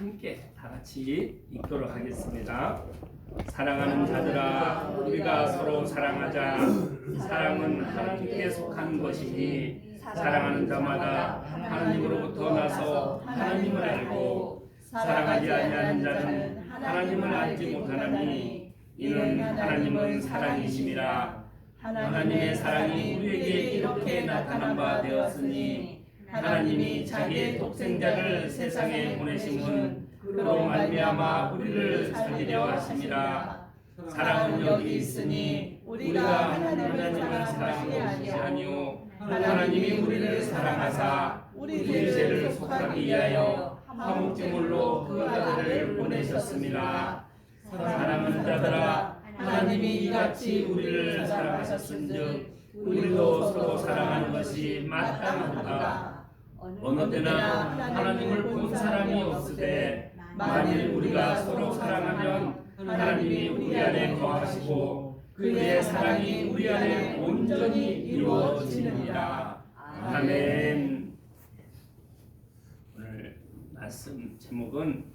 함께 다 같이 읽도록 하겠습니다. 사랑하는 자들아, 우리가 서로 사랑하자. 사랑은 하나님께 속한 것이니 사랑하는 자마다 하나님으로부터 나서 하나님을 알고 사랑하지 아니하는 자는 하나님을 알지 못하나니 이는 하나님은 사랑이심이라. 하나님의 사랑이 우리에게 이렇게 나타난 바 되었으니 하나님이 자기의 독생자를 세상에 보내심은 그로 말미암아 우리를 살리려 하심이라. 사랑은 여기 있으니 우리가 하나님을 사랑하는 것이 아니요 하나님이 우리를 사랑하사 우리 죄를 속하기 위하여 화목제물로 그 아들을 보내셨습니다. 사랑하는 자들아, 하나님이 이같이 우리를 사랑하셨은즉 우리도 서로 사랑하는 것이 마땅하다. 어느 때나 하나님을 본 사람이 없으되 만일 우리가 서로 사랑하면 하나님이 우리 안에 거하시고 그의 사랑이 우리 안에 온전히 이루어지느니라. 아멘. 오늘 말씀 제목은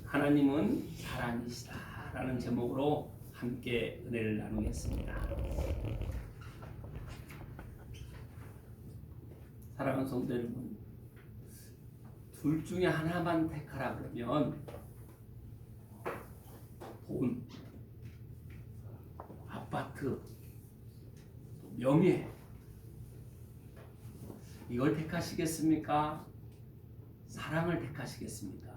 하나님은 사랑이시다 라는 제목으로 함께 은혜를 나누겠습니다. 사랑하는 성도 여러분, 둘 중에 하나만 택하라 그러면 돈, 아파트, 명예, 이걸 택하시겠습니까? 사랑을 택하시겠습니까?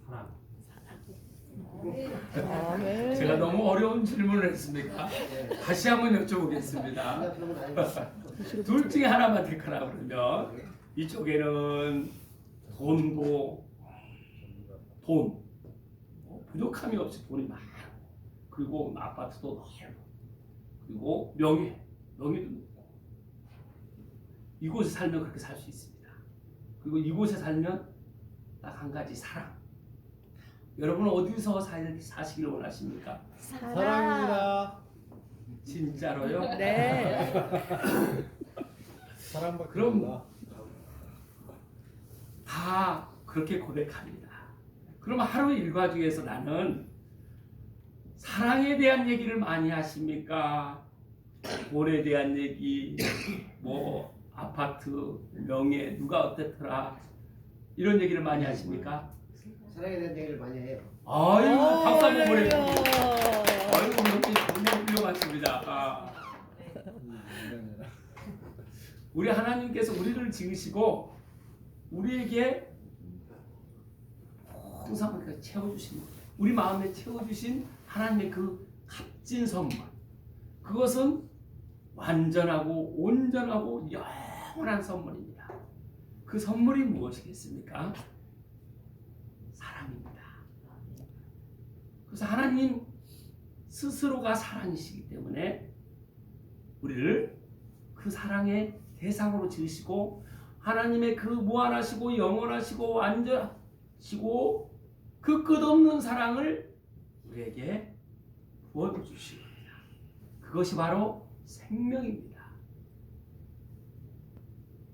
사랑. 제가 너무 어려운 질문을 했습니까? 다시 한번 여쭤보겠습니다. 둘 중에 하나만 택하라 그러면 이쪽에는 돈, 부족함이 없이 돈이 많고, 그리고 아파트도 넓고, 그리고 명예도 높고, 이곳에 살면 그렇게 살 수 있습니다. 그리고 이곳에 살면 딱 한 가지, 사랑. 여러분 어디서 사시길 원하십니까? 사랑입니다. 진짜로요? 네. 사랑받기. 그럼 다 그렇게 고백합니다. 그럼 하루 일과 중에서 나는 사랑에 대한 얘기를 많이 하십니까? 돈에 대한 얘기, 뭐 아파트, 명예, 누가 어땠더라, 이런 얘기를 많이 하십니까? 사랑에 대한 얘기를 많이 해요. 아이고, 박수 한번 보내주세요. 아이고, 정말 훌륭하십니다. 우리 하나님께서 우리를 지으시고 우리에게 항상 채워주신, 우리 마음에 채워주신 하나님의 그 값진 선물, 그것은 완전하고 온전하고 영원한 선물입니다. 그 선물이 무엇이겠습니까? 사랑입니다. 그래서 하나님 스스로가 사랑이시기 때문에 우리를 그 사랑의 대상으로 지으시고 하나님의 그 무한하시고 영원하시고 완전하시고 그 끝없는 사랑을 우리에게 부어주십니다. 그것이 바로 생명입니다.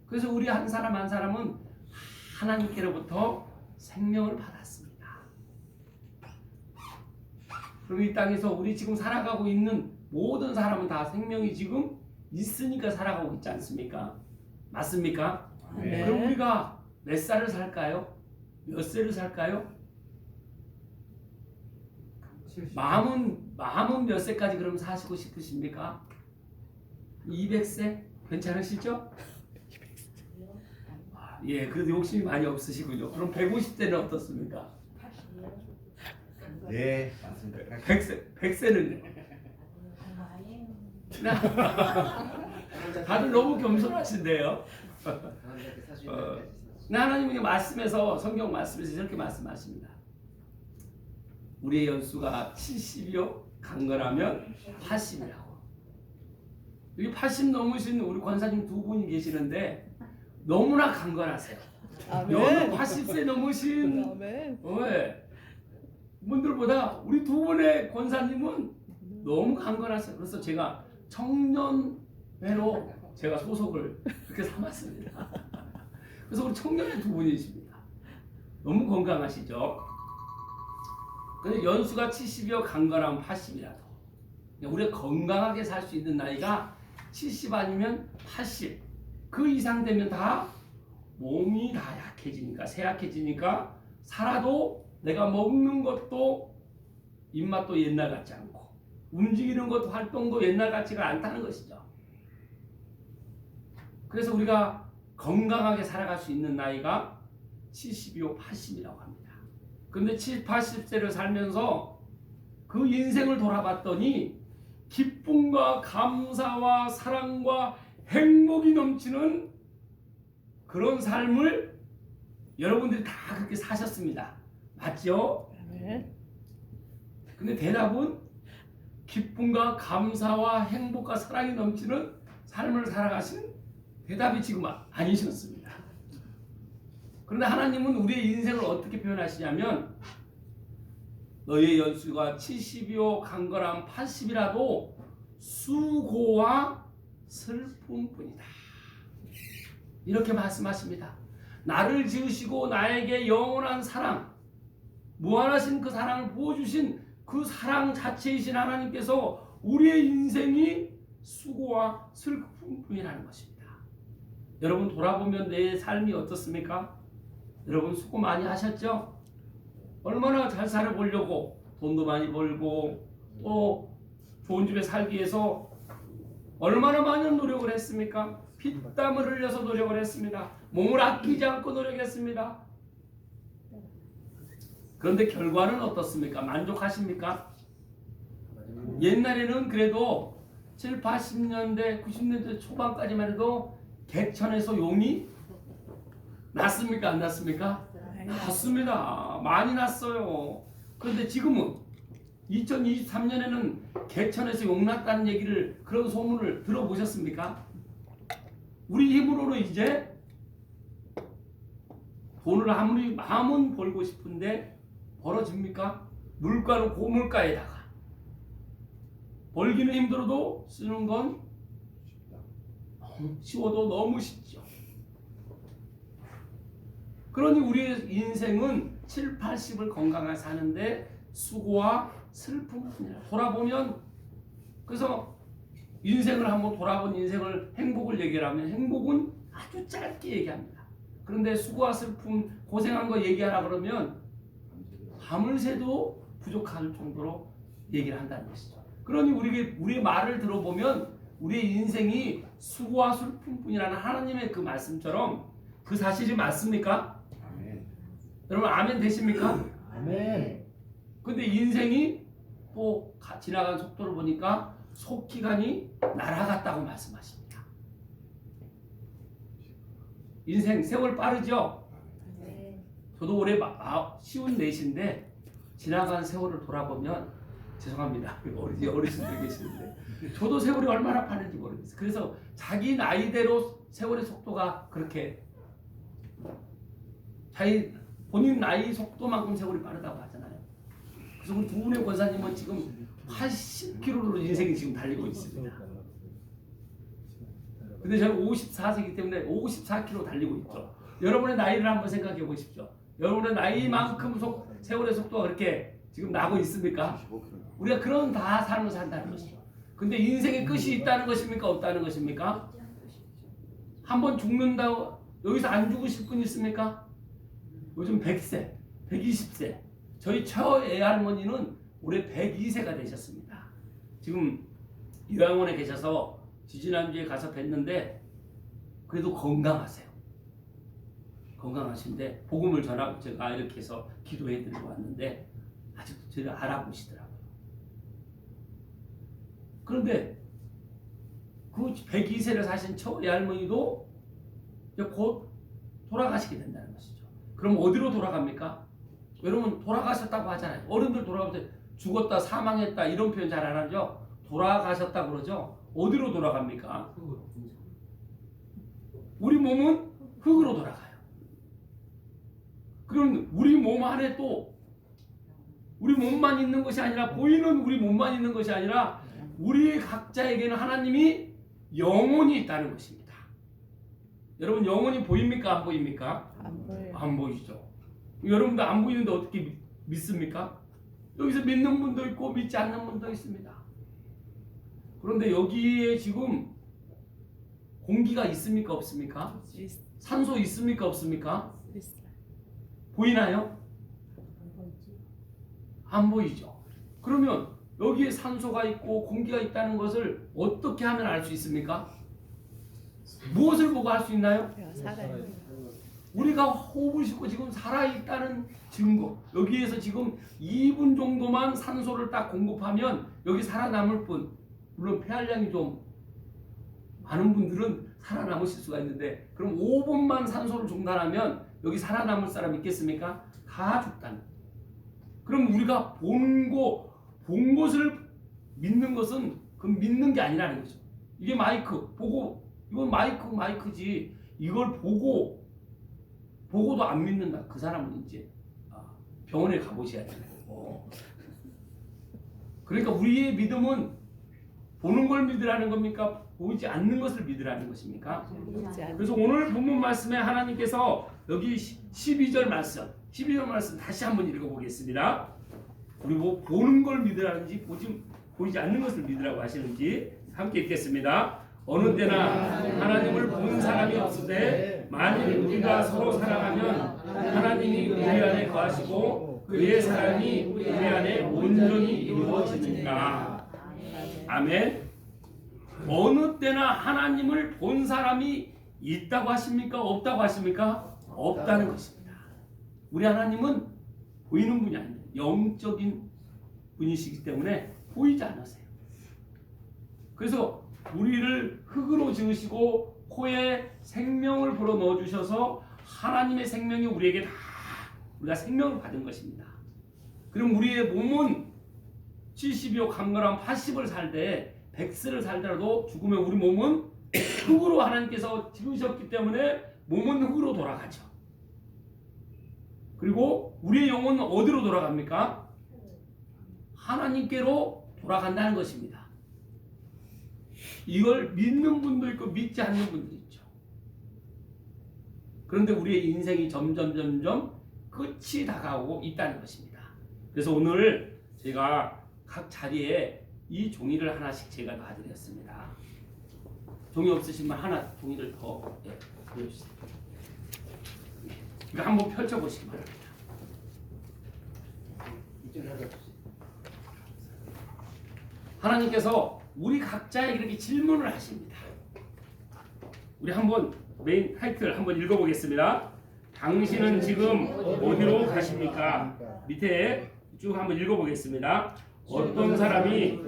그래서 우리 한 사람 한 사람은 하나님께로부터 생명을 받았습니다. 그럼 이 땅에서 우리 지금 살아가고 있는 모든 사람은 다 생명이 지금 있으니까 살아가고 있지 않습니까? 맞습니까? 네. 그럼 우리가 몇 살을 살까요? 몇 세를 살까요? 마음은 몇 세까지 그럼 사시고 싶으십니까? 200세? 괜찮으시죠? 예, 그래도 욕심이 많이 없으시군요. 그럼 150세는 어떻습니까? 네, 맞습니다. 100세는 다들 너무 겸손하신데요. 하나님의 말씀에서, 성경 말씀에서 이렇게 말씀하십니다. 우리의 연수가 70이요 강건하면 80이라고. 여기 80 넘으신 우리 권사님 두 분이 계시는데 너무나 강건하세요. 여기 80세 넘으신 분들보다 우리 두 분의 권사님은 너무 강건하세요. 그래서 제가 청년회로 제가 소속을 그렇게 삼았습니다. 그래서 우리 청년이 두 분이십니다. 너무 건강하시죠? 근데 연수가 70이요 강건하면 80이라도 우리가 건강하게 살 수 있는 나이가 70 아니면 80. 그 이상 되면 다 몸이 다 약해지니까 쇠약해지니까 살아도 내가 먹는 것도 입맛도 옛날 같지 않고 움직이는 것도 활동도 옛날 같지가 않다는 것이죠. 그래서 우리가 건강하게 살아갈 수 있는 나이가 70이요 80이라고 합니다. 그런데 70, 80세를 살면서 그 인생을 돌아봤더니 기쁨과 감사와 사랑과 행복이 넘치는 그런 삶을 여러분들이 다 그렇게 사셨습니다. 맞죠? 네. 근데 대답은 기쁨과 감사와 행복과 사랑이 넘치는 삶을 살아가신 대답이 지금 아니셨습니다. 그런데 하나님은 우리의 인생을 어떻게 표현하시냐면 너의 연수가 70이요 강건함 80이라도 수고와 슬픔뿐이다. 이렇게 말씀하십니다. 나를 지으시고 나에게 영원한 사랑, 무한하신 그 사랑을 부어주신 그 사랑 자체이신 하나님께서 우리의 인생이 수고와 슬픔뿐이라는 것입니다. 여러분 돌아보면 내 삶이 어떻습니까? 여러분 수고 많이 하셨죠? 얼마나 잘 살아보려고 돈도 많이 벌고 또 좋은 집에 살기 위해서 얼마나 많은 노력을 했습니까? 피땀을 흘려서 노력을 했습니다. 몸을 아끼지 않고 노력했습니다. 그런데 결과는 어떻습니까? 만족하십니까? 옛날에는 그래도 7, 80년대, 90년대 초반까지만 해도 개천에서 용이 났습니까? 안 났습니까? 났습니다. 많이 났어요. 그런데 지금은 2023년에는 개천에서 용 났다는 얘기를 그런 소문을 들어보셨습니까? 우리 힘으로는 이제 돈을 아무리 마음은 벌고 싶은데 벌어집니까? 물가는 고물가에다가 벌기는 힘들어도 쓰는 건 쉬워도 너무 쉽죠. 그러니 우리의 인생은 7, 80을 건강하게 사는데 수고와 슬픔뿐이라. 돌아보면 그래서 인생을 한번 돌아본 인생을 행복을 얘기하면 행복은 아주 짧게 얘기합니다. 그런데 수고와 슬픔 고생한 거 얘기하라 그러면 밤을 새도 부족할 정도로 얘기를 한다는 것이죠. 그러니 우리의 말을 들어보면 우리의 인생이 수고와 슬픔뿐이라는 하나님의 그 말씀처럼 그 사실이 맞습니까? 아멘. 여러분 아멘 되십니까? 아멘. 근데 인생이 또 지나가는 속도를 보니까 속기간이 날아갔다고 말씀하십니다. 인생 세월 빠르죠? 네. 저도 올해 쉬운 넷인데 지나간 세월을 돌아보면 죄송합니다. 어르신들 계시는데 저도 세월이 얼마나 빠른지 모르겠어요. 그래서 자기 나이대로 세월의 속도가 그렇게 자기 본인 나이 속도만큼 세월이 빠르다고 하잖아요. 그래서 우리 두 분의 권사님은 지금 80km로 인생이 지금 달리고 있습니다. 근데 저는 54세이기 때문에 54km 달리고 있죠. 여러분의 나이를 한번 생각해 보십시오. 여러분의 나이만큼 세월의 속도가 그렇게 지금 나고 있습니까? 우리가 그런 다 삶을 산다는 것이죠. 근데 인생의 끝이 있다는 것입니까? 없다는 것입니까? 한번 죽는다고 여기서 안 죽으실 분 있습니까? 요즘 100세, 120세. 저희 처애할머니는 올해 102세가 되셨습니다. 지금 요양원에 계셔서 지지난주에 가서 뵀는데 그래도 건강하세요. 건강하신데 복음을 전하고 제가 이렇게 해서 기도해드리고 왔는데 아직도 저를 알아보시더라고요. 그런데 그 102세를 사신 처애할머니도 이제 곧 돌아가시게 된다는 것이죠. 그럼 어디로 돌아갑니까? 여러분 돌아가셨다고 하잖아요. 어른들 돌아가면서 죽었다 사망했다 이런 표현 잘 안 하죠. 돌아가셨다 그러죠. 어디로 돌아갑니까? 우리 몸은 흙으로 돌아가요. 그럼 우리 몸 안에 또 우리 몸만 있는 것이 아니라 보이는 우리 몸만 있는 것이 아니라 우리 각자에게는 하나님이 영혼이 있다는 것입니다. 여러분 영혼이 보입니까? 안 보입니까? 안 보여요. 안 보이죠. 여러분도 안 보이는데 어떻게 믿습니까? 여기서 믿는 분도 있고 믿지 않는 분도 있습니다. 그런데 여기에 지금 공기가 있습니까? 없습니까? 산소 있습니까? 없습니까? 있어요. 보이나요? 안 보이죠. 그러면 여기에 산소가 있고 공기가 있다는 것을 어떻게 하면 알 수 있습니까? 무엇을 보고 알 수 있나요? 우리가 살아요. 우리가 호흡을 싣고 지금 살아있다는 증거. 여기에서 지금 2분 정도만 산소를 딱 공급하면 여기 살아남을 뿐. 물론 폐활량이 좀 많은 분들은 살아남으실 수가 있는데, 그럼 5분만 산소를 중단하면 여기 살아남을 사람 있겠습니까? 다 죽다는. 그럼 우리가 본 것을 믿는 것은 그 믿는 게 아니라는 거죠. 이게 마이크 보고, 이건 마이크지. 이걸 보고도 안 믿는다. 그 사람은 이제 병원에 가보셔야 되는 거고. 그러니까 우리의 믿음은 보는 걸 믿으라는 겁니까? 보이지 않는 것을 믿으라는 것입니까? 믿지 않는 그래서 오늘 본문 말씀에 하나님께서 여기 12절 말씀 다시 한번 읽어보겠습니다. 우리 뭐 보는 걸 믿으라는지 보이지 않는 것을 믿으라고 하시는지 함께 읽겠습니다. 어느 때나 하나님을 본 사람이 없을 때 만일 우리가 서로 사랑하면 하나님이 우리 안에 거하시고 그의 사랑이 우리 안에 온전히 이루어지니까. 아멘. 어느 때나 하나님을 본 사람이 있다고 하십니까? 없다고 하십니까? 없다는 것입니다. 우리 하나님은 보이는 분이 아닙니다. 영적인 분이시기 때문에 보이지 않으세요. 그래서 우리를 흙으로 지으시고 코에 생명을 불어 넣어주셔서 하나님의 생명이 우리에게 다 우리가 생명을 받은 것입니다. 그럼 우리의 몸은 70여 강건한 80을 살 때 100세를 살더라도 죽으면 우리 몸은 흙으로 하나님께서 지으셨기 때문에 몸은 흙으로 돌아가죠. 그리고 우리의 영혼은 어디로 돌아갑니까? 하나님께로 돌아간다는 것입니다. 이걸 믿는 분도 있고 믿지 않는 분도 있죠. 그런데 우리의 인생이 점점 끝이 다가오고 있다는 것입니다. 그래서 오늘 제가 각 자리에 이 종이를 하나씩 제가 놔드렸습니다. 종이 없으시면 하나 종이를 더 보여주세요. 이거 한번 펼쳐보시기 바랍니다. 하나님께서 우리 각자에게 이렇게 질문을 하십니다. 우리 한번 메인 타이틀 한번 읽어보겠습니다. 당신은 지금 어디로 가십니까? 밑에 쭉 한번 읽어보겠습니다. 어떤 사람이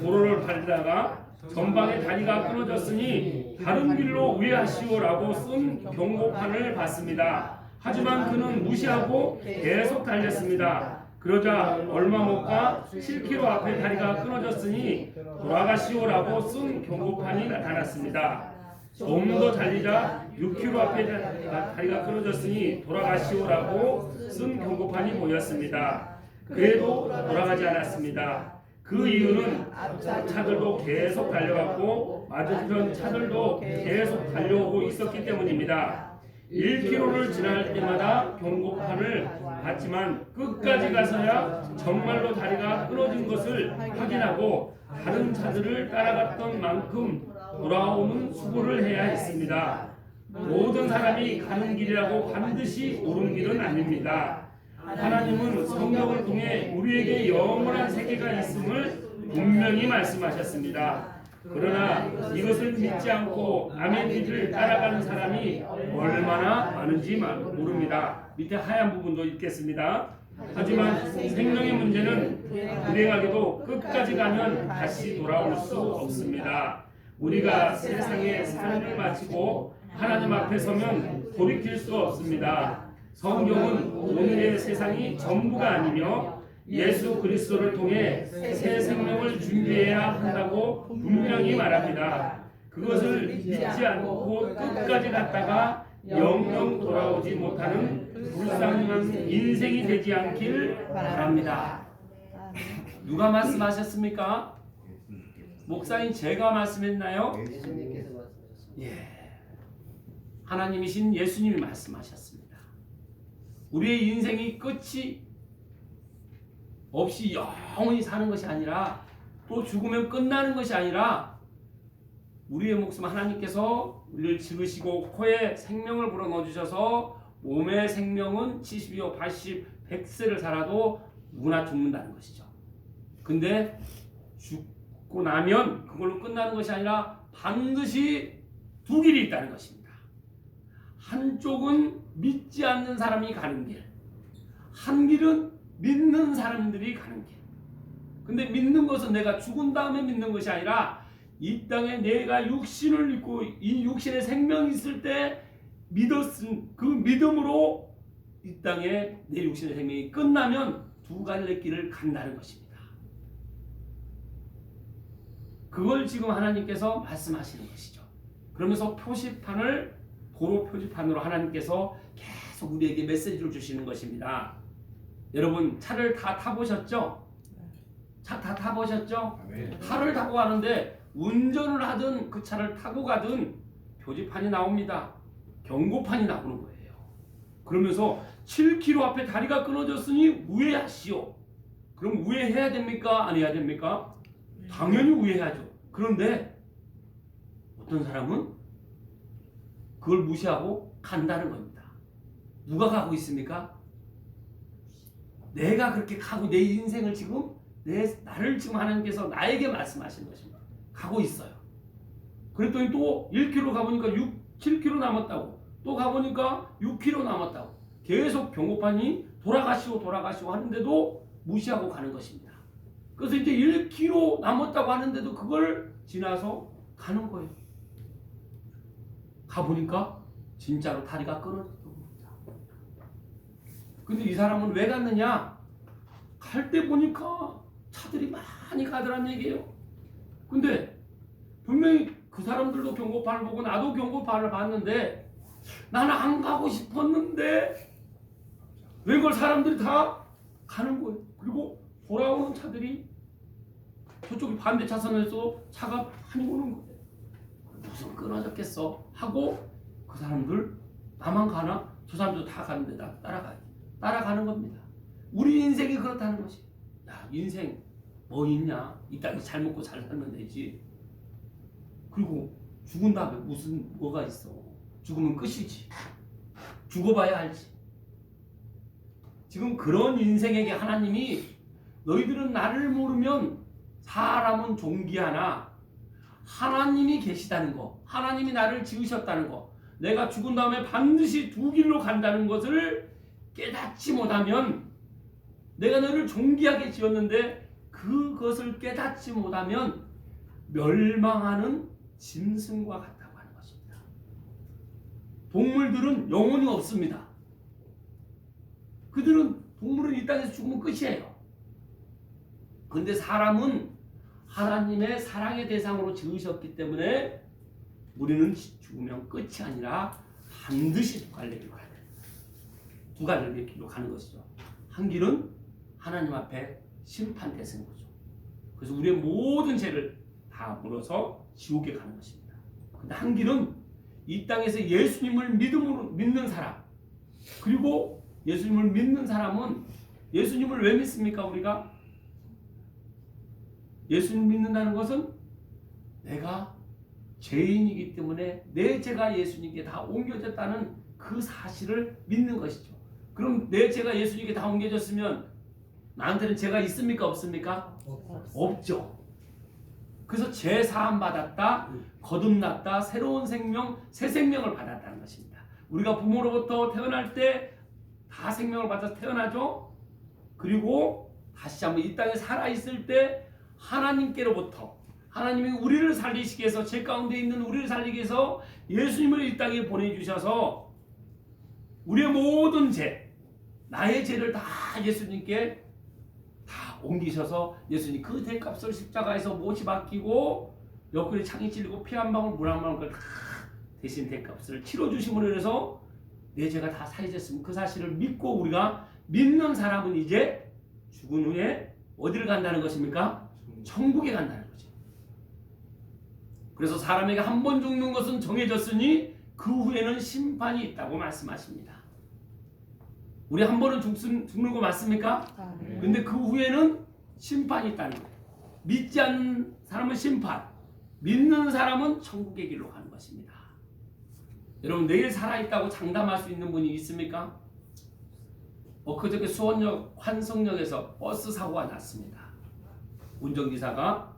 도로를 달리다가 전방에 다리가 끊어졌으니 다른 길로 우회하시오라고 쓴 경고판을 봤습니다. 하지만 그는 무시하고 계속 달렸습니다. 그러자 얼마 못 가 7km 앞에 다리가 끊어졌으니 돌아가시오라고 쓴 경고판이 나타났습니다. 좀 더 달리자 6km 앞에 다리가 끊어졌으니 돌아가시오라고 쓴 경고판이 보였습니다. 그래도 돌아가지 않았습니다. 그 이유는 앞차 차들도 계속 달려갔고 맞은편 차들도 계속 달려오고 있었기 때문입니다. 1km를 지날 때마다 경고판을 봤지만 끝까지 가서야 정말로 다리가 끊어진 것을 확인하고 다른 차들을 따라갔던 만큼 돌아오는 수고를 해야 했습니다. 모든 사람이 가는 길이라고 반드시 옳은 길은 아닙니다. 하나님은 성경을 통해 우리에게 영원한 세계가 있음을 분명히 말씀하셨습니다. 그러나 이것을 믿지 않고 남의 길을 따라가는 사람이 얼마나 많은지 모릅니다. 밑에 하얀 부분도 읽겠습니다. 하지만 생명의 문제는 불행하게도 끝까지 가면 다시 돌아올 수 없습니다. 우리가 세상의 삶을 마치고 하나님 앞에 서면 돌이킬 수 없습니다. 성경은 오늘의 세상이 전부가 아니며 예수 그리스도를 통해 새 생명을 준비해야 한다고 분명히 말합니다. 그것을 믿지 않고 끝까지 갔다가 영영 돌아오지 못하는 불쌍한 인생이 되지 않길 바랍니다. 누가 말씀하셨습니까? 목사님 제가 말씀했나요? 예수님께서 말씀하셨습니다. 예. 하나님이신 예수님이 말씀하셨습니다. 우리의 인생이 끝이 없이 영원히 사는 것이 아니라 또 죽으면 끝나는 것이 아니라 우리의 목숨 하나님께서 우리를 지으시고 코에 생명을 불어넣어주셔서 몸의 생명은 70이요 80, 100세를 살아도 누구나 죽는다는 것이죠. 근데 죽고 나면 그걸로 끝나는 것이 아니라 반드시 두 길이 있다는 것입니다. 한쪽은 믿지 않는 사람이 가는 길, 한 길은 믿는 사람들이 가는 길. 근데 믿는 것은 내가 죽은 다음에 믿는 것이 아니라 이 땅에 내가 육신을 믿고 이 육신의 생명이 있을 때 믿었은 그 믿음으로 이 땅에 내 육신의 생명이 끝나면 두 갈래 길을 간다는 것입니다. 그걸 지금 하나님께서 말씀하시는 것이죠. 그러면서 표지판을 도로 표지판으로 하나님께서 계속 우리에게 메시지를 주시는 것입니다. 여러분 차를 다 타보셨죠? 차 다 타보셨죠? 아멘. 차를 타고 가는데 운전을 하든 그 차를 타고 가든 표지판이 나옵니다. 경고판이 나오는 거예요. 그러면서 7km 앞에 다리가 끊어졌으니 우회하시오. 그럼 우회해야 됩니까? 안 해야 됩니까? 당연히 우회해야죠. 그런데 어떤 사람은 그걸 무시하고 간다는 겁니다. 누가 가고 있습니까? 내가 그렇게 가고 내 인생을 지금 나를 지금 하나님께서 나에게 말씀하시는 것입니다. 가고 있어요. 그랬더니 또 1km 가보니까 7km 남았다고, 또 가보니까 6km 남았다고, 계속 경고판이 돌아가시오 하는데도 무시하고 가는 것입니다. 그래서 이제 1km 남았다고 하는데도 그걸 지나서 가는 거예요. 가보니까 진짜로 다리가 끊어졌던 겁니다. 근데 이 사람은 왜 갔느냐? 갈 때 보니까 차들이 많이 가더란 얘기예요. 근데 분명히 그 사람들도 경고판을 보고 나도 경고판을 봤는데 나는 안 가고 싶었는데 왜 그걸 사람들이 다 가는 거예요. 그리고 돌아오는 차들이 저쪽 반대 차선에서 차가 많이 오는 거예요. 무슨 끊어졌겠어 하고 그 사람들 나만 가나? 저 사람도 다 가는데 나 따라가는 겁니다. 우리 인생이 그렇다는 것이. 야, 인생 뭐 있냐? 이 땅에 잘 먹고 잘 살면 되지. 그리고 죽은 다음에 뭐가 있어? 죽으면 끝이지. 죽어봐야 알지. 지금 그런 인생에게 하나님이 너희들은 나를 모르면 사람은 존귀하나 하나님이 계시다는 거, 하나님이 나를 지으셨다는 거, 내가 죽은 다음에 반드시 두 길로 간다는 것을 깨닫지 못하면, 내가 너를 존귀하게 지었는데 그것을 깨닫지 못하면 멸망하는 짐승과 같다고 하는 것입니다. 동물들은 영혼이 없습니다. 동물은 이 땅에서 죽으면 끝이에요. 근데 사람은 하나님의 사랑의 대상으로 지으셨기 때문에 우리는 죽으면 끝이 아니라 반드시 두 갈래 길로 가야 됩니다. 두 갈래 길로 가는 것이죠. 한 길은 하나님 앞에 심판 대승 거죠. 그래서 우리의 모든 죄를 다 물어서 지옥에 가는 것입니다. 근데 한 길은 이 땅에서 예수님을 믿는 사람, 그리고 예수님을 믿는 사람은 예수님을 왜 믿습니까? 우리가 예수님 믿는다는 것은 내가 죄인이기 때문에 내 죄가 예수님께 다 옮겨졌다는 그 사실을 믿는 것이죠. 그럼 내 죄가 예수님께 다 옮겨졌으면 나한테는 죄가 있습니까? 없습니까? 없죠. 그래서 죄 사함 받았다, 거듭났다, 새로운 생명, 새 생명을 받았다는 것입니다. 우리가 부모로부터 태어날 때 다 생명을 받아서 태어나죠. 그리고 다시 한번 이 땅에 살아있을 때 하나님께로부터, 하나님이 우리를 살리시기 위해서, 죄 가운데 있는 우리를 살리기 위해서 예수님을 이 땅에 보내주셔서 우리의 모든 죄, 나의 죄를 다 예수님께 다 옮기셔서 예수님 그 대값을 십자가에서 못이 박히고 옆구리 창이 찔리고 피 한 방울 물 한 방울 대신 대값을 치러주심으로 인해서 내 죄가 다 사해졌으면 그 사실을 믿고 우리가 믿는 사람은 이제 죽은 후에 어디를 간다는 것입니까? 천국에 간다는 거죠. 그래서 사람에게 한 번 죽는 것은 정해졌으니 그 후에는 심판이 있다고 말씀하십니다. 우리 한 번은 죽는 거 맞습니까? 근데 그 후에는 심판이 있다는 거예요. 믿지 않는 사람은 심판, 믿는 사람은 천국의 길로 가는 것입니다. 여러분, 내일 살아있다고 장담할 수 있는 분이 있습니까? 그저께 수원역 환성역에서 버스 사고가 났습니다. 운전기사가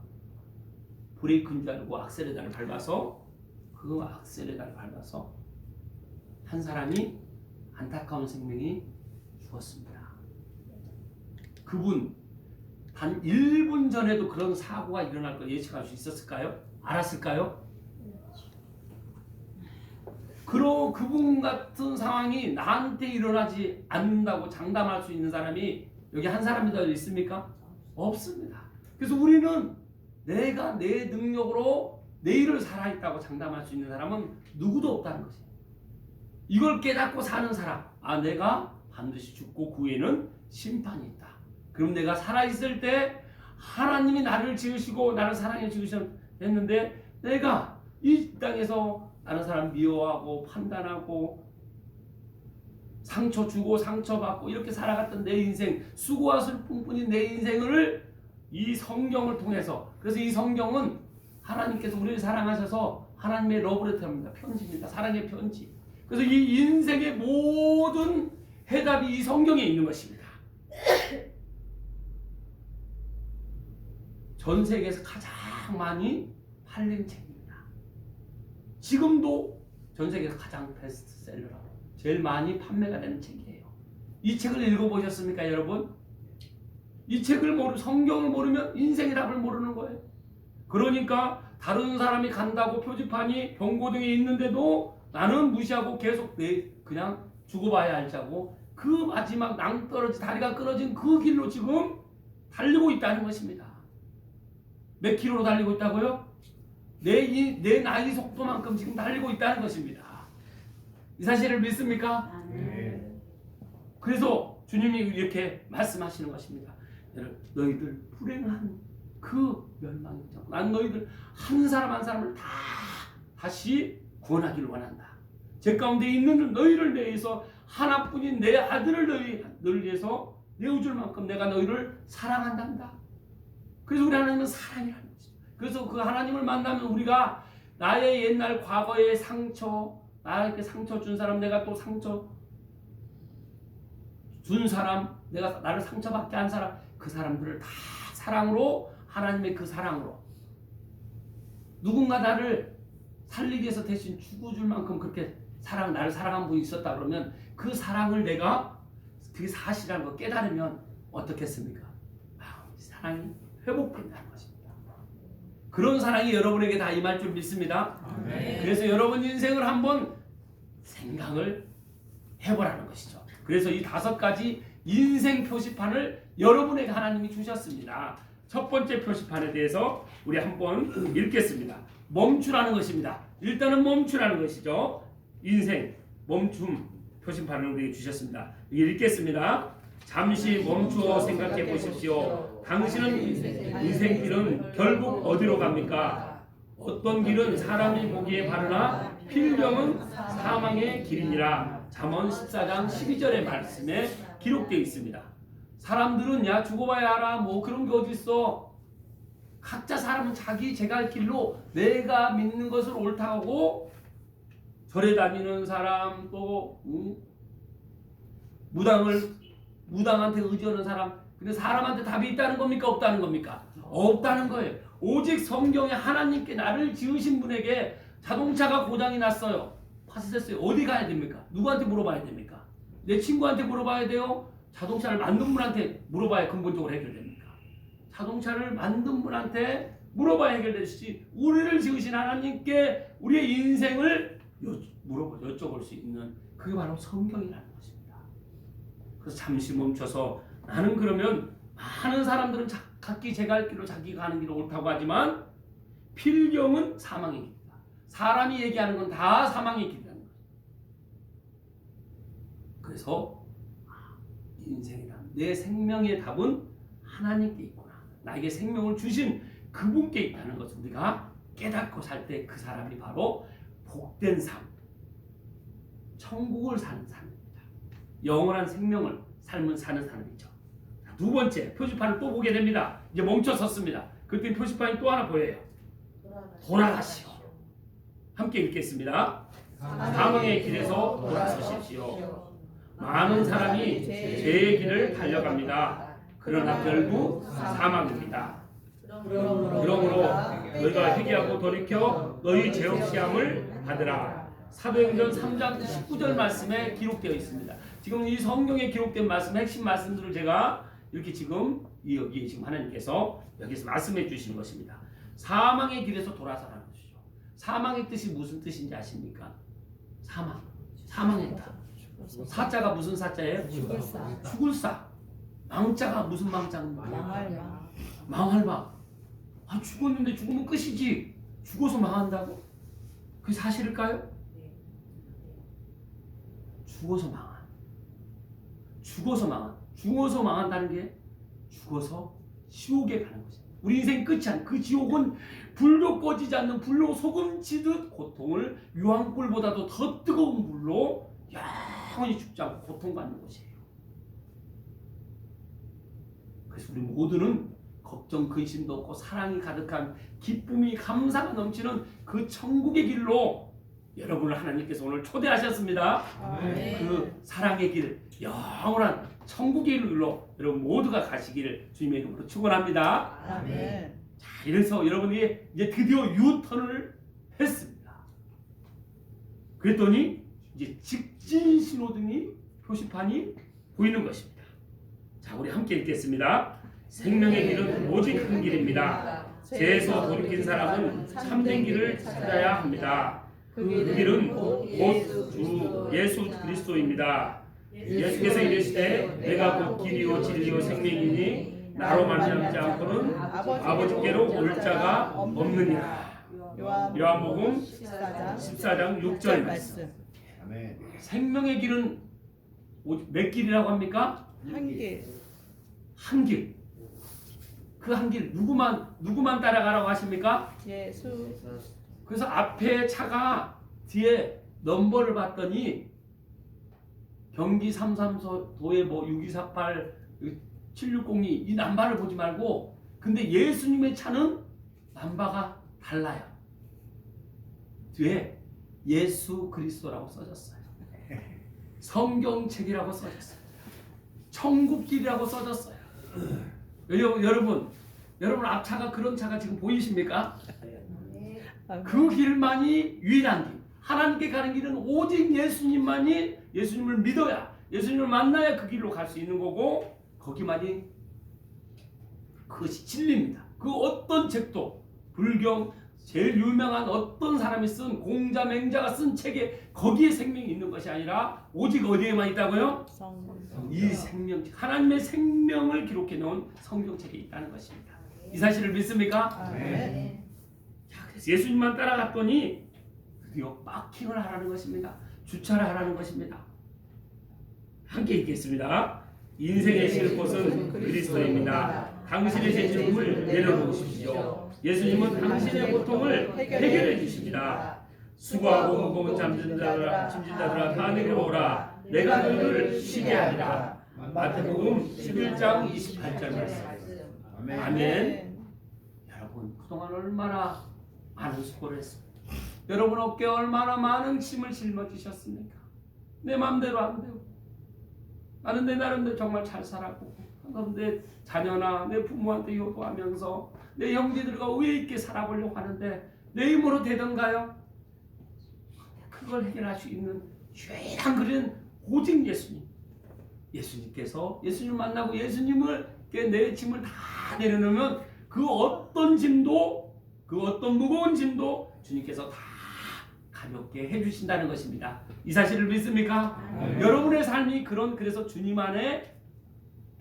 브레이크인 줄 알고 악셀레다를 밟아서 한 사람이, 안타까운 생명이 죽었습니다. 그분 단 1분 전에도 그런 사고가 일어날 걸 예측할 수 있었을까요? 알았을까요? 그분 같은 상황이 나한테 일어나지 않는다고 장담할 수 있는 사람이 여기 한 사람이라도 있습니까? 없습니다. 그래서 우리는 내가 내 능력으로 내일을 살아있다고 장담할 수 있는 사람은 누구도 없다는 것이에요. 이걸 깨닫고 사는 사람, 내가 반드시 죽고 그 후에는 심판이 있다. 그럼 내가 살아있을 때 하나님이 나를 지으시고 나를 사랑해 주셨는데 내가 이 땅에서 다른 사람 미워하고 판단하고 상처 주고 상처받고 이렇게 살아갔던 내 인생, 수고와 슬픔뿐인 내 인생을 이 성경을 통해서, 그래서 이 성경은 하나님께서 우리를 사랑하셔서 하나님의 러브레터입니다. 편지입니다. 사랑의 편지. 그래서 이 인생의 모든 해답이 이 성경에 있는 것입니다. 전 세계에서 가장 많이 팔린 책입니다. 지금도 전 세계에서 가장 베스트셀러라고 제일 많이 판매가 되는 책이에요. 이 책을 읽어보셨습니까, 여러분? 이 책을 성경을 모르면 인생의 답을 모르는 거예요. 그러니까 다른 사람이 간다고 표지판이 경고등에 있는데도 나는 무시하고 계속 그냥 죽어봐야 할자고 그 마지막 낭떠러지 다리가 끊어진 그 길로 지금 달리고 있다는 것입니다. 몇 킬로로 달리고 있다고요? 내 나이 속도만큼 지금 달리고 있다는 것입니다. 이 사실을 믿습니까? 네. 그래서 주님이 이렇게 말씀하시는 것입니다. 너희들 불행한 그 멸망이 있잖아. 난 너희들 한 사람 한 사람을 다시 구원하기를 원한다. 제 가운데 있는 너희를 위해서 하나뿐인 내 아들을 너희를 위해서 내어줄 만큼 내가 너희를 사랑한단다. 그래서 우리 하나님은 사랑이라는 것이죠. 그래서 그 하나님을 만나면 우리가 나의 옛날 과거의 상처, 나에게 상처 준 사람, 내가 또 상처 준 사람, 내가 나를 상처받게 한 사람, 그 사람들을 다 사랑으로, 하나님의 그 사랑으로, 누군가 나를 살리기 위해서 대신 죽어줄 만큼 그렇게 나를 사랑한 분이 있었다 그러면 그 사랑을 내가 그게 사실이라는 걸 깨달으면 어떻겠습니까? 사랑이 회복된다는 것입니다. 그런 사랑이 여러분에게 다 임할 줄 믿습니다. 네. 그래서 여러분 인생을 한번 생각을 해보라는 것이죠. 그래서 이 5가지 인생 표시판을 여러분에게 하나님이 주셨습니다. 첫 번째 표시판에 대해서 우리 한번 읽겠습니다. 멈추라는 것입니다. 일단은 멈추라는 것이죠. 인생 멈춤 표시판을 우리에게 주셨습니다. 읽겠습니다. 잠시 멈추어 생각해 보십시오. 당신은 인생길은 결국 어디로 갑니까? 어떤 길은 사람이 보기에 바르나 필경은 사망의 길이니라. 잠언 14장 12절의 말씀에 기록되어 있습니다. 사람들은 야 죽어봐야 알아 뭐 그런 게 어딨어. 각자 사람은 자기 제갈 길로 내가 믿는 것을 옳다고 절에 다니는 사람 또 무당한테 의지하는 사람. 근데 사람한테 답이 있다는 겁니까? 없다는 겁니까? 없다는 거예요. 오직 성경에 하나님께 나를 지으신 분에게 자동차가 고장이 났어요. 파스됐어요. 어디 가야 됩니까? 누구한테 물어봐야 됩니까? 내 친구한테 물어봐야 돼요? 자동차를 만든 분한테 물어봐야 근본적으로 해결됩니까? 자동차를 만든 분한테 물어봐야 해결되시지 우리를 지으신 하나님께 우리의 인생을 여쭤볼 수 있는 그게 바로 성경이라는 것입니다. 그래서 잠시 멈춰서 나는 그러면 많은 사람들은 각기 제갈 길로 자기가 가는 길을 옳다고 하지만 필경은 사망의 길이다. 사람이 얘기하는 건 다 사망의 길이라는 거예요. 그래서 인생이란 내 생명의 답은 하나님께 있구나. 나에게 생명을 주신 그분께 있다는 것을 우리가 깨닫고 살 때 그 사람이 바로 복된 삶, 천국을 사는 사람입니다. 영원한 생명을 사는 사람이죠. 두 번째 표지판을 또 보게 됩니다. 이제 멈춰 섰습니다. 그때 표지판이 또 하나 보여요. 돌아가시오. 함께 읽겠습니다. 사망의 길에서 돌아서십시오. 많은 사람이 죄의 길을 달려갑니다. 그러나 결국 사망입니다. 그러므로 너희가 회개하고 돌이켜 너희 죄 없이 함을 받으라. 사도행전 3장 19절 말씀에 기록되어 있습니다. 지금 이 성경에 기록된 말씀, 핵심 말씀들을 제가 이렇게 지금 여기에 지금 하나님께서 여기서 말씀해 주신 것입니다. 사망의 길에서 돌아서라는 것이죠. 사망의 뜻이 무슨 뜻인지 아십니까? 사망의 뜻. 사자가 무슨 사자예요? 죽을 사. 망자가 무슨 망자입니까? 망할 망. 죽었는데 죽으면 끝이지. 죽어서 망한다고? 그게 사실일까요? 죽어서 망한다는 게 죽어서 지옥에 가는 거죠. 우리 인생 끝이 아닌 그 지옥은 불로 꺼지지 않는 불로 소금치듯 고통을 유황불보다도 더 뜨거운 불로 영원히 죽지 않고 고통받는 곳이에요. 그래서 우리 모두는 걱정, 근심도 없고 사랑이 가득한 기쁨이 감사가 넘치는 그 천국의 길로 여러분을 하나님께서 오늘 초대하셨습니다. 그 사랑의 길, 영원한 천국의 길로 여러분 모두가 가시기를 주님의 이름으로 축원합니다. 자, 이래서 여러분이 이제 드디어 유턴을 했습니다. 그랬더니 이제 직진 신호등이 표시판이 보이는 것입니다. 자, 우리 함께 읽겠습니다. 생명의 길은 오직 한 길입니다. 죄에서 돌이킨 사람은 참된 길을 찾아야 합니다. 그 길은 곧 주 예수 그리스도입니다. 예수께서 이르시되 내가 곧 길이요 진리요 생명이니 나로 말미암지 않고는 아버지께로 올 자가 없느니라. 요한복음 14장 6절 말씀. 아멘. 생명의 길은 몇 길이라고 합니까? 한 길. 한 길. 그 한 길 누구만 따라가라고 하십니까? 예수. 그래서 앞에 차가 뒤에 넘버를 봤더니 경기 334도에 뭐 6248, 760이 이 남바를 보지 말고 근데 예수님의 차는 남바가 달라요. 뒤에 예수 그리스도라고 써졌어요. 성경책이라고 써졌어요. 천국길이라고 써졌어요. 여러분 앞차가 그런 차가 지금 보이십니까? 그 길만이 유일한 길. 하나님께 가는 길은 오직 예수님을 믿어야, 예수님을 만나야 그 길로 갈 수 있는 거고 거기만이 그것이 진리입니다. 그 어떤 책도 불경 제일 유명한 어떤 사람이 쓴 공자맹자가 쓴 책에 거기에 생명이 있는 것이 아니라 오직 어디에만 있다고요? 이 생명책, 하나님의 생명을 기록해 놓은 성경책에 있다는 것입니다. 이 사실을 믿습니까? 네. 자, 그래서 예수님만 따라갔더니 드디어 파킹을 하라는 것입니다. 주차를 하라는 것입니다. 함께 읽겠습니다. 인생의 쉴 곳은 그리스도입니다. 당신의 죄짐을 내려놓으십시오. 예수님은 당신의 고통을 해결해 주십니다. 수고하고 무거운 짐진 자들아 다 내게로 오라. 내가 너희를 쉬게 하리라. 마태복음 11장 28절 말씀. 아멘. 여러분 그동안 얼마나 많은 수고를 했습니까? 여러분 어깨에 얼마나 많은 짐을 짊어지셨습니까? 내 맘대로 안 되고 나는 내 나름대로 정말 잘 살았고 내 자녀나 내 부모한테 효도하면서 내 형제들과 의에 있게 살아보려고 하는데 내 힘으로 되던가요? 그걸 해결할 수 있는 유일한 길은 오직 예수님께서 예수님을 만나고 예수님께 내 짐을 다 내려놓으면 그 어떤 짐도 그 어떤 무거운 짐도 주님께서 다 가볍게 해주신다는 것입니다. 이 사실을 믿습니까? 여러분의 삶이 그래서 주님 안에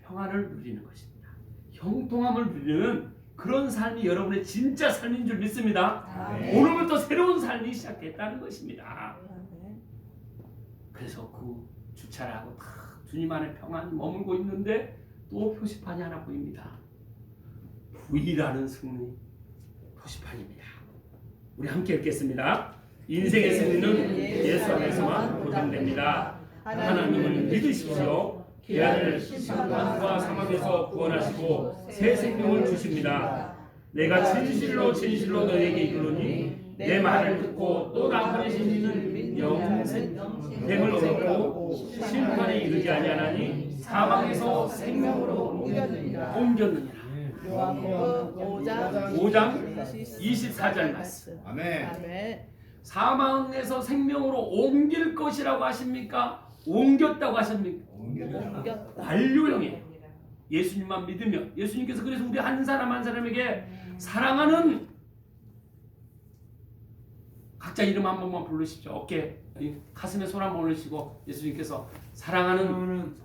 평안을 누리는 것입니다. 형통함을 누리는 그런 삶이 여러분의 진짜 삶인 줄 믿습니다. 오늘부터 새로운 삶이 시작됐다는 것입니다. 그래서 그 주차를 하고 다 주님 안에 평안이 머물고 있는데 또 표시판이 하나 보입니다. 부일하는 승리 표시판입니다. 우리 함께 읽겠습니다. 인생의 승리는 예수 안에서만 보장됩니다. 하나님을 믿으십시오. 귀하를 심판과 사망에서 구원하시고 새 생명을 주십니다. 내가 진실로 진실로 너에게 이르노니 내 말을 듣고 또 나 보내신 이는 영생을 얻고 심판에 이르지 아니하나니 사망에서 생명으로 옮겼느니라. 요한복음 5장 24절 말씀. 아멘. 사망에서 생명으로 옮길 것이라고 하십니까? 옮겼다고 하십니까? 옮겼다. 완료형이에요. 예수님만 믿으면. 예수님께서 그래서 우리 한 사람 한 사람에게 사랑하는, 각자 이름 한 번만 부르십시오. 어깨 가슴에 손 한 번 올리시고 예수님께서 사랑하는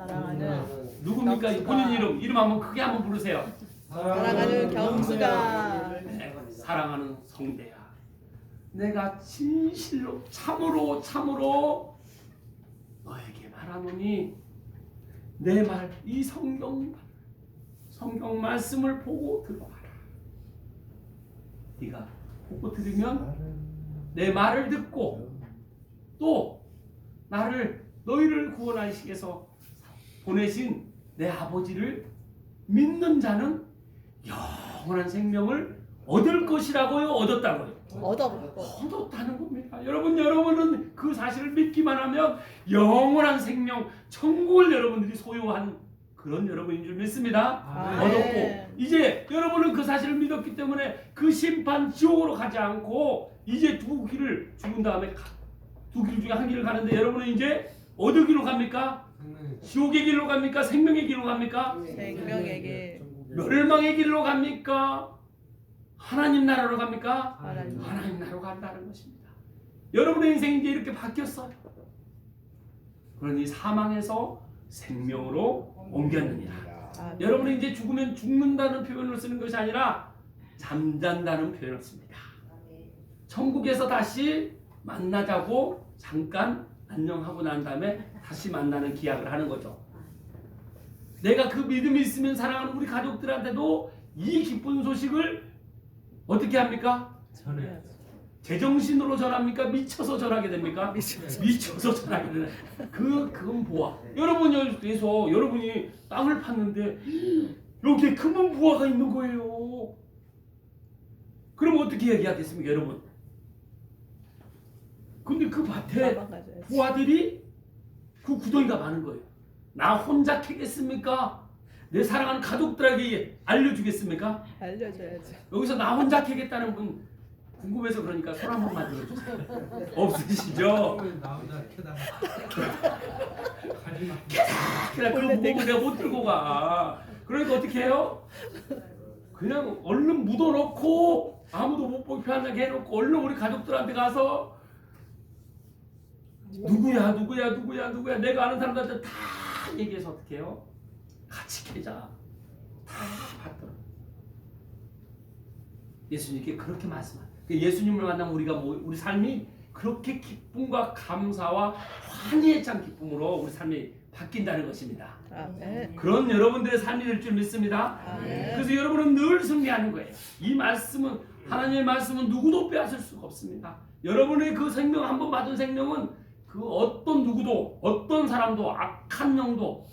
누굽니까? 본인 이름 한번 크게 한번 부르세요. 사랑하는 경수가. 네, 사랑하는 성대야, 내가 진실로 참으로 너에게 말하노니 내 말, 이 성경 말씀을 보고 들어봐라. 네가 보고 들으면 내 말을 듣고 또 너희를 구원하시기위해서 보내신 내 아버지를 믿는 자는 영원한 생명을 얻을 것이라고요, 얻었다고요? 얻었다는 겁니다. 여러분은 그 사실을 믿기만 하면 영원한 생명, 천국을 여러분들이 소유한 그런 여러분인 줄 믿습니다. 얻었고 이제 여러분은 그 사실을 믿었기 때문에 그 심판 지옥으로 가지 않고 이제 두 길을 죽은 다음에 두 길 중에 한 길을 가는데 여러분은 이제 어디 길로 갑니까? 지옥의 길로 갑니까? 생명의 길로 갑니까? 생명의 길. 멸망의 길로 갑니까? 하나님 나라로 갑니까? 하나님 나라로 간다는 것입니다. 여러분의 인생이 이제 이렇게 바뀌었어요. 그러니 사망에서 생명으로 옮겼느니라. 여러분은 이제 죽으면 죽는다는 표현을 쓰는 것이 아니라 잠잔다는 표현을 씁니다. 천국에서 다시 만나자고 잠깐 안녕하고 난 다음에 다시 만나는 기약을 하는 거죠. 내가 그 믿음이 있으면 사랑하는 우리 가족들한테도 이 기쁜 소식을 어떻게 합니까? 제정신으로 전합니까? 미쳐서 전하게 됩니까? 미쳐서 전하게 되는 그건 보아. 여러분께서 여러분이 땅을 팠는데 여기에 금은 부화가 있는 거예요. 그럼 어떻게 얘기하겠습니까, 여러분? 근데 그 밭에 부화들이 그 구덩이가 많은 거예요. 나 혼자 캐겠습니까? 내 사랑하는 가족들에게 알려주겠습니까? 알려줘야죠. 여기서 나 혼자 캐겠다는 분 궁금해서 그러니까 손 한 번만 들어주세요. 없으시죠? 캐다 그 무거운 내가 못 들고 가. 그러니까 어떻게 해요? 그냥 얼른 묻어놓고 아무도 못 보게 편하게 해놓고 얼른 우리 가족들한테 가서 누구야 내가 아는 사람들한테 다 얘기해서 어떻게 해요? 같이 캐자. 다 받더라. 예수님께 그렇게 말씀하세요. 예수님을 만나면 우리 삶이 그렇게 기쁨과 감사와 환희에 찬 기쁨으로 우리 삶이 바뀐다는 것입니다. 아멘. 그런 여러분들의 삶이 될 줄 믿습니다. 아멘. 그래서 여러분은 늘 승리하는 거예요. 이 말씀은, 하나님의 말씀은 누구도 빼앗을 수가 없습니다. 여러분의 그 생명, 한번 받은 생명은 그 어떤 누구도, 어떤 사람도, 악한 영도,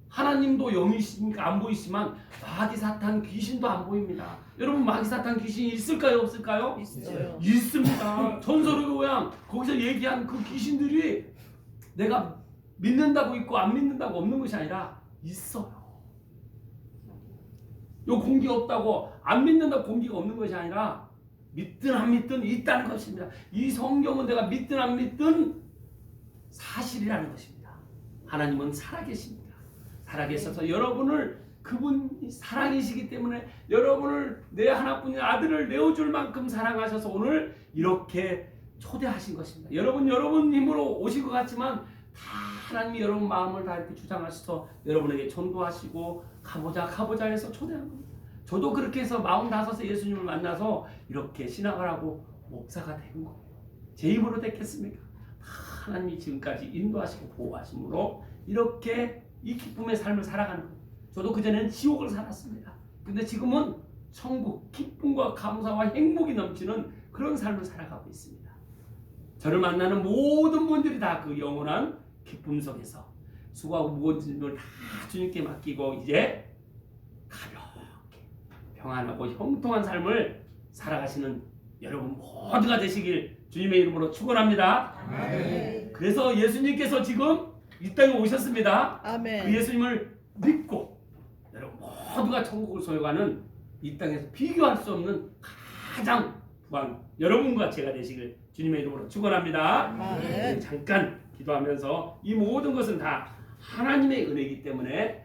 하나님도 영이시니까 안 보이지만 마귀 사탄 귀신도 안 보입니다. 여러분, 마귀 사탄 귀신이 있을까요, 없을까요? 있어요. 있습니다. 전설의 교양 거기서 얘기한 그 귀신들이 내가 믿는다고 있고 안 믿는다고 없는 것이 아니라 있어요. 요 공기가 없다고 안 믿는다고 공기가 없는 것이 아니라 믿든 안 믿든 있다는 것입니다. 이 성경은 내가 믿든 안 믿든 사실이라는 것입니다. 하나님은 살아계십니다. 살아계셔서 여러분을, 그분이 사랑이시기 때문에 여러분을 내 하나뿐인 아들을 내어줄 만큼 사랑하셔서 오늘 이렇게 초대하신 것입니다. 여러분 힘으로 오신 것 같지만 다 하나님이 여러분 마음을 다 이렇게 주장하셔서 여러분에게 전도하시고 가보자 해서 초대한 겁니다. 저도 그렇게 해서 45세 예수님을 만나서 이렇게 신앙을 하고 목사가 된 거예요. 제 힘으로 됐겠습니까? 하나님이 지금까지 인도하시고 보호하심으로 이렇게 이 기쁨의 삶을 살아가는 거예요. 저도 그전에는 지옥을 살았습니다. 근데 지금은 천국, 기쁨과 감사와 행복이 넘치는 그런 삶을 살아가고 있습니다. 저를 만나는 모든 분들이 다 그 영원한 기쁨 속에서 수고하고 무거운 짐을 다 주님께 맡기고 이제 가볍게 평안하고 형통한 삶을 살아가시는 여러분 모두가 되시길 주님의 이름으로 축원합니다. 아멘. 그래서 예수님께서 지금 이 땅에 오셨습니다. 아멘. 그 예수님을 믿고 여러분 모두가 천국을 소유하는 이 땅에서 비교할 수 없는 가장 부한 여러분과 제가 되시길 주님의 이름으로 축원합니다. 아멘. 잠깐 기도하면서 이 모든 것은 다 하나님의 은혜이기 때문에